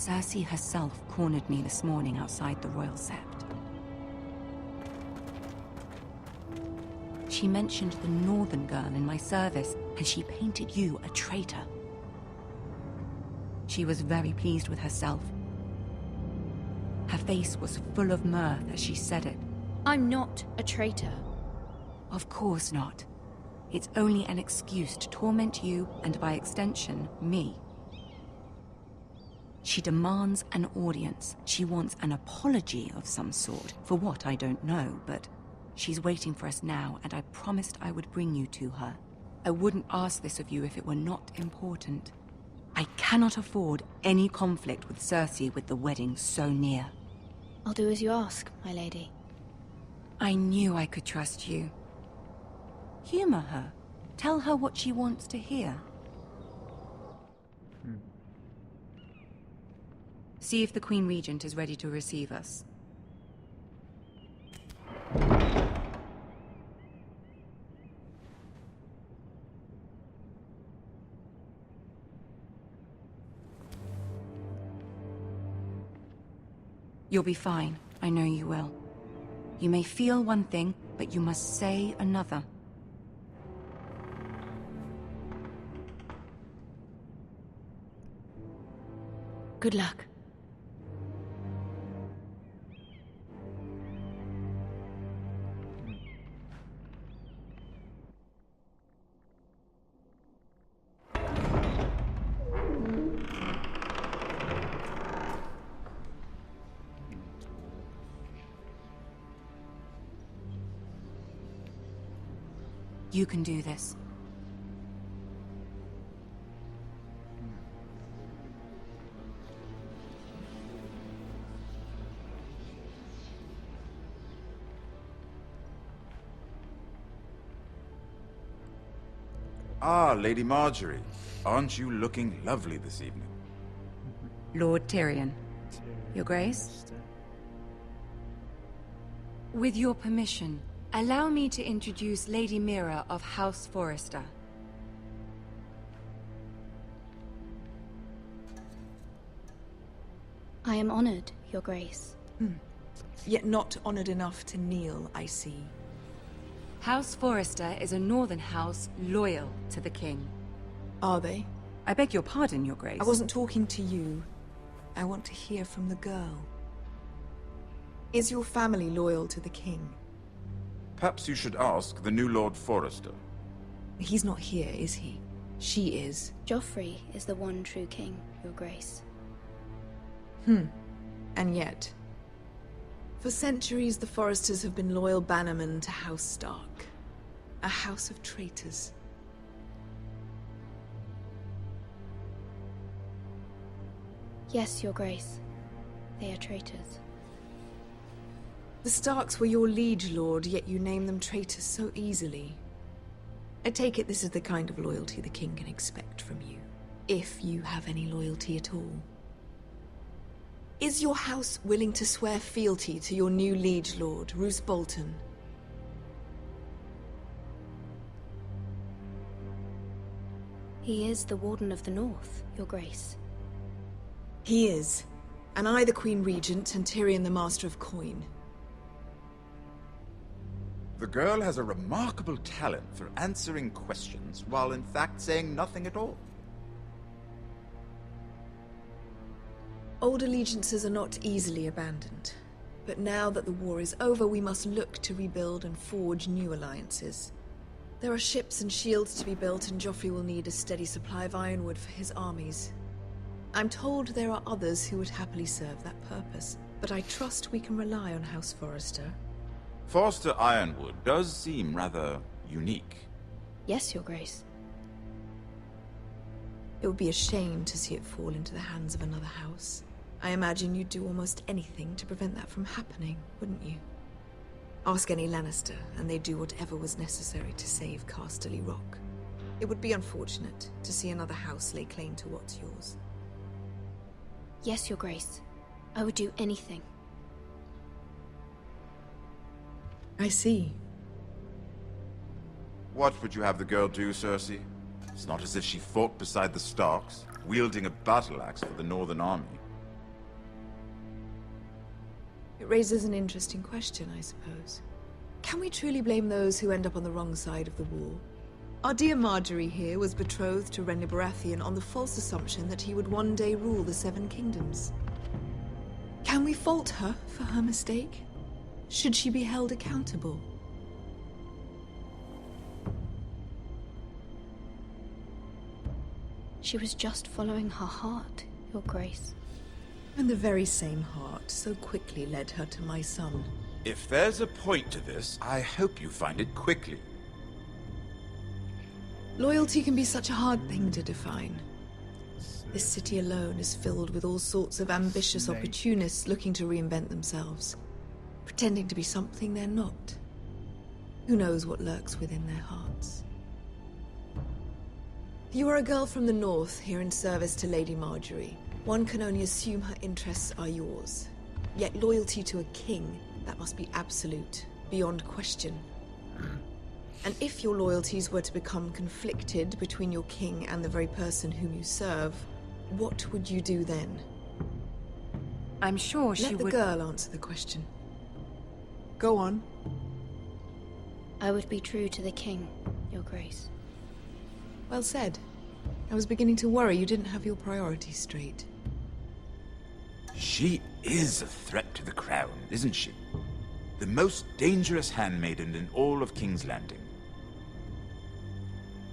Cersei herself cornered me this morning outside the Royal Sept. She mentioned the Northern girl in my service, and she painted you a traitor. She was very pleased with herself. Her face was full of mirth as she said it. I'm not a traitor. Of course not. It's only an excuse to torment you, and by extension, me. She demands an audience. She wants an apology of some sort, for what I don't know, but she's waiting for us now, and I promised I would bring you to her. I wouldn't ask this of you if it were not important. I cannot afford any conflict with Cersei with the wedding so near. I'll do as you ask, my lady. I knew I could trust you. Humor her. Tell her what she wants to hear. See if the Queen Regent is ready to receive us. You'll be fine. I know you will. You may feel one thing, but you must say another. Good luck. You can do this. Ah, Lady Marjorie. Aren't you looking lovely this evening? Lord Tyrion. Your Grace? With your permission, allow me to introduce Lady Mira of House Forrester. I am honored, Your Grace. Yet not honored enough to kneel, I see. House Forrester is a northern house loyal to the king. Are they? I beg your pardon, Your Grace. I wasn't talking to you. I want to hear from the girl. Is your family loyal to the king? Perhaps you should ask the new Lord Forrester. He's not here, is he? She is. Joffrey is the one true king, Your Grace. And yet... For centuries, the Forresters have been loyal bannermen to House Stark. A house of traitors. Yes, Your Grace. They are traitors. The Starks were your liege lord, yet you name them traitors so easily. I take it this is the kind of loyalty the king can expect from you. If you have any loyalty at all. Is your house willing to swear fealty to your new liege lord, Roose Bolton? He is the Warden of the North, Your Grace. He is. And I the Queen Regent, and Tyrion the Master of Coin. The girl has a remarkable talent for answering questions, while in fact saying nothing at all. Old allegiances are not easily abandoned. But now that the war is over, we must look to rebuild and forge new alliances. There are ships and shields to be built, and Joffrey will need a steady supply of ironwood for his armies. I'm told there are others who would happily serve that purpose, but I trust we can rely on House Forrester. Forster Ironwood does seem rather unique. Yes, Your Grace. It would be a shame to see it fall into the hands of another house. I imagine you'd do almost anything to prevent that from happening, wouldn't you? Ask any Lannister, and they'd do whatever was necessary to save Casterly Rock. It would be unfortunate to see another house lay claim to what's yours. Yes, Your Grace. I would do anything. I see. What would you have the girl do, Cersei? It's not as if she fought beside the Starks, wielding a battle axe for the Northern Army. It raises an interesting question, I suppose. Can we truly blame those who end up on the wrong side of the war? Our dear Marjorie here was betrothed to Renly Baratheon on the false assumption that he would one day rule the Seven Kingdoms. Can we fault her for her mistake? Should she be held accountable? She was just following her heart, Your Grace. And the very same heart so quickly led her to my son. If there's a point to this, I hope you find it quickly. Loyalty can be such a hard thing to define. This city alone is filled with all sorts of ambitious opportunists looking to reinvent themselves, pretending to be something they're not. Who knows what lurks within their hearts? You are a girl from the north, here in service to Lady Marjorie. One can only assume her interests are yours. Yet loyalty to a king, that must be absolute, beyond question. And if your loyalties were to become conflicted between your king and the very person whom you serve, what would you do then? I'm sure she would... Let the girl answer the question. Go on. I would be true to the king, Your Grace. Well said. I was beginning to worry you didn't have your priorities straight. She is a threat to the crown, isn't she? The most dangerous handmaiden in all of King's Landing.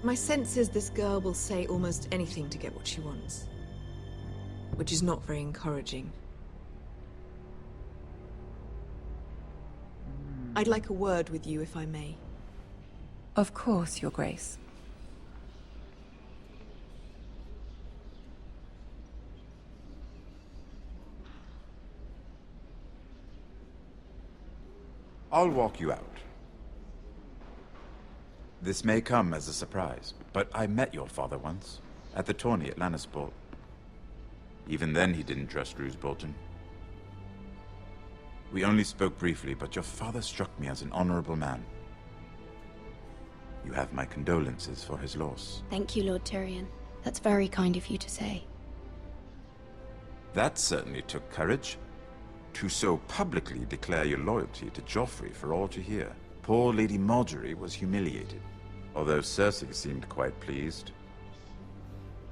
My sense is this girl will say almost anything to get what she wants. Which is not very encouraging. I'd like a word with you, if I may. Of course, Your Grace. I'll walk you out. This may come as a surprise, but I met your father once, at the tourney at Lannisport. Even then he didn't trust Roose Bolton. We only spoke briefly, but your father struck me as an honorable man. You have my condolences for his loss. Thank you, Lord Tyrion. That's very kind of you to say. That certainly took courage. To so publicly declare your loyalty to Joffrey for all to hear. Poor Lady Marjorie was humiliated, although Cersei seemed quite pleased.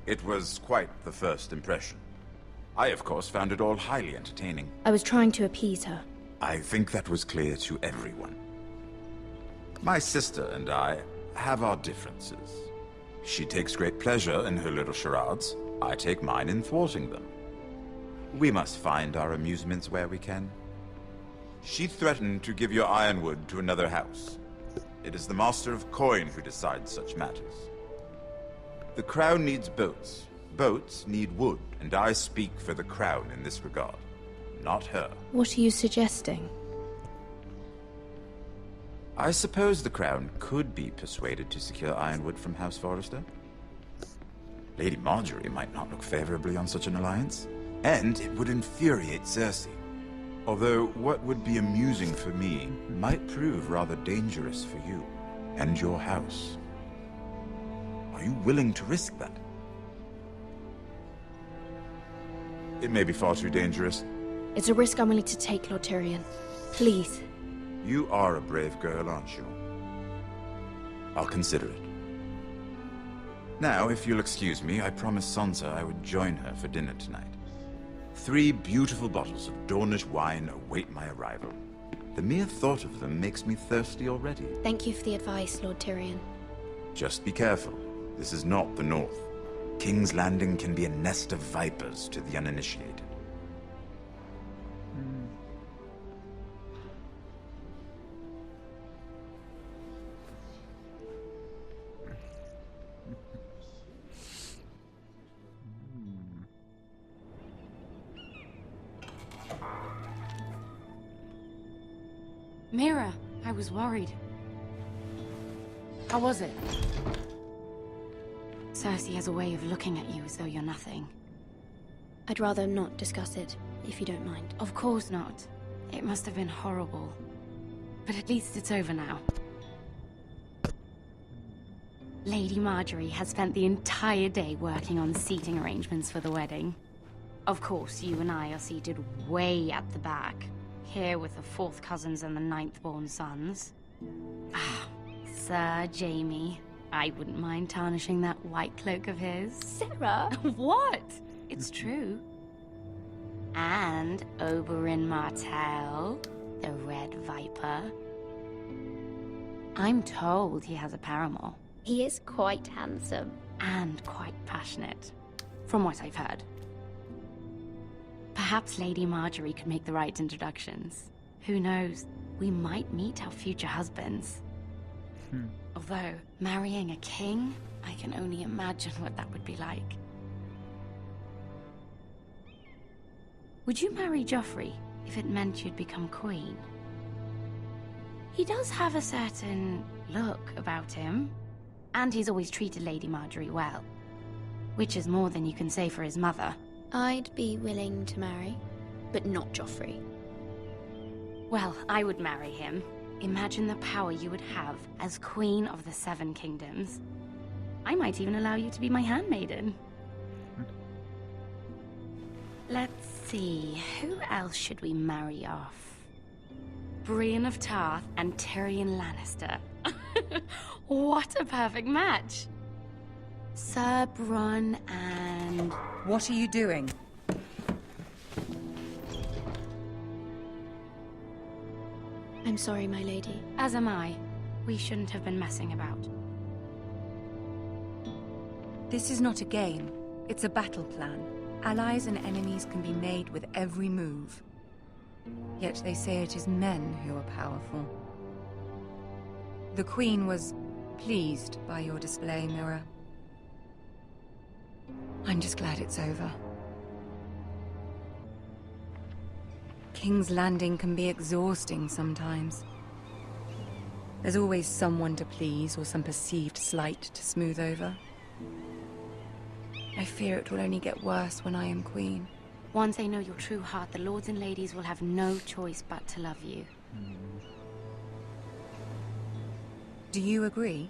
It was quite the first impression. I, of course, found it all highly entertaining. I was trying to appease her. I think that was clear to everyone. My sister and I have our differences. She takes great pleasure in her little charades. I take mine in thwarting them. We must find our amusements where we can. She threatened to give your ironwood to another house. It is the Master of Coin who decides such matters. The Crown needs boats. Boats need wood, and I speak for the Crown in this regard, not her. What are you suggesting? I suppose the Crown could be persuaded to secure ironwood from House Forrester. Lady Marjorie might not look favorably on such an alliance. And it would infuriate Cersei. Although what would be amusing for me might prove rather dangerous for you and your house. Are you willing to risk that? It may be far too dangerous. It's a risk I'm willing to take, Lord Tyrion. Please. You are a brave girl, aren't you? I'll consider it. Now, if you'll excuse me, I promised Sansa I would join her for dinner tonight. 3 beautiful bottles of Dornish wine await my arrival. The mere thought of them makes me thirsty already. Thank you for the advice, Lord Tyrion. Just be careful. This is not the North. King's Landing can be a nest of vipers to the uninitiated. Mira, I was worried. How was it? Cersei has a way of looking at you as though you're nothing. I'd rather not discuss it, if you don't mind. Of course not. It must have been horrible. But at least it's over now. Lady Marjorie has spent the entire day working on seating arrangements for the wedding. Of course, you and I are seated way at the back. here with the 4th cousins and the 9th-born sons. Ah, Sir Jamie. I wouldn't mind tarnishing that white cloak of his. Sarah! What? It's true. And Oberyn Martell, the Red Viper. I'm told he has a paramour. He is quite handsome. And quite passionate, from what I've heard. Perhaps Lady Marjorie could make the right introductions. Who knows? We might meet our future husbands. Although, marrying a king, I can only imagine what that would be like. Would you marry Joffrey if it meant you'd become queen? He does have a certain look about him, and he's always treated Lady Marjorie well, which is more than you can say for his mother. I'd be willing to marry, but not Joffrey. Well, I would marry him. Imagine the power you would have as Queen of the 7 Kingdoms. I might even allow you to be my handmaiden. Let's see, who else should we marry off? Brienne of Tarth and Tyrion Lannister. What a perfect match! Sir Bronn and... What are you doing? I'm sorry, my lady. As am I. We shouldn't have been messing about. This is not a game. It's a battle plan. Allies and enemies can be made with every move. Yet they say it is men who are powerful. The Queen was pleased by your display, Mira. I'm just glad it's over. King's Landing can be exhausting sometimes. There's always someone to please or some perceived slight to smooth over. I fear it will only get worse when I am queen. Once they know your true heart, the lords and ladies will have no choice but to love you. Do you agree?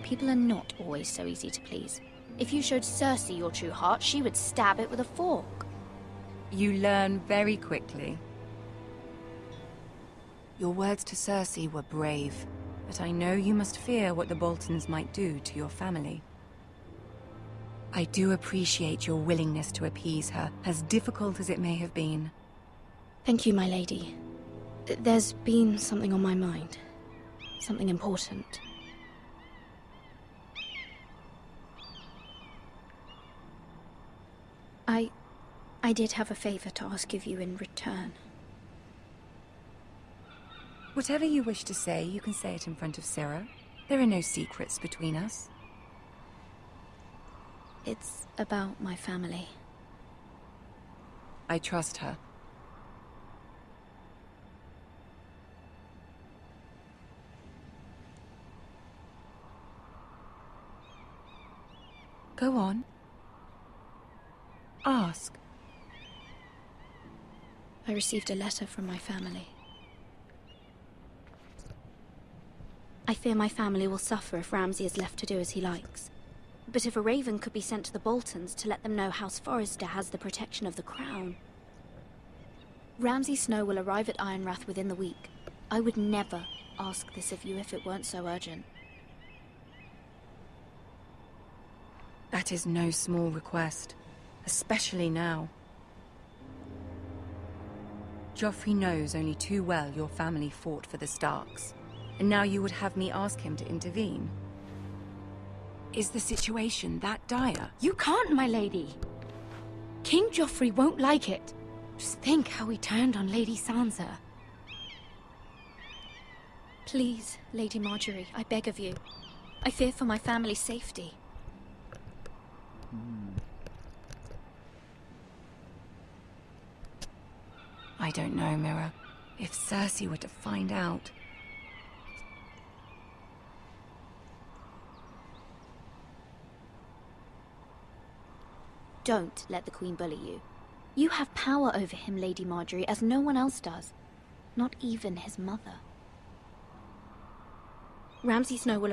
People are not always so easy to please. If you showed Cersei your true heart, she would stab it with a fork. You learn very quickly. Your words to Cersei were brave, but I know you must fear what the Boltons might do to your family. I do appreciate your willingness to appease her, as difficult as it may have been. Thank you, my lady. There's been something on my mind. Something important. I did have a favor to ask of you in return. Whatever you wish to say, you can say it in front of Sarah. There are no secrets between us. It's about my family. I trust her. Go on. Ask. I received a letter from my family. I fear my family will suffer if Ramsay is left to do as he likes. But if a raven could be sent to the Boltons to let them know House Forrester has the protection of the crown. Ramsay Snow will arrive at Ironrath within the week. I would never ask this of you if it weren't so urgent. That is no small request, especially now. Joffrey knows only too well your family fought for the Starks, and now you would have me ask him to intervene. Is the situation that dire? You can't, my lady. King Joffrey won't like it. Just think how he turned on Lady Sansa. Please, Lady Marjorie, I beg of you. I fear for my family's safety. I don't know, Mira. If Cersei were to find out... Don't let the Queen bully you. You have power over him, Lady Marjorie, as no one else does. Not even his mother. Ramsay Snow will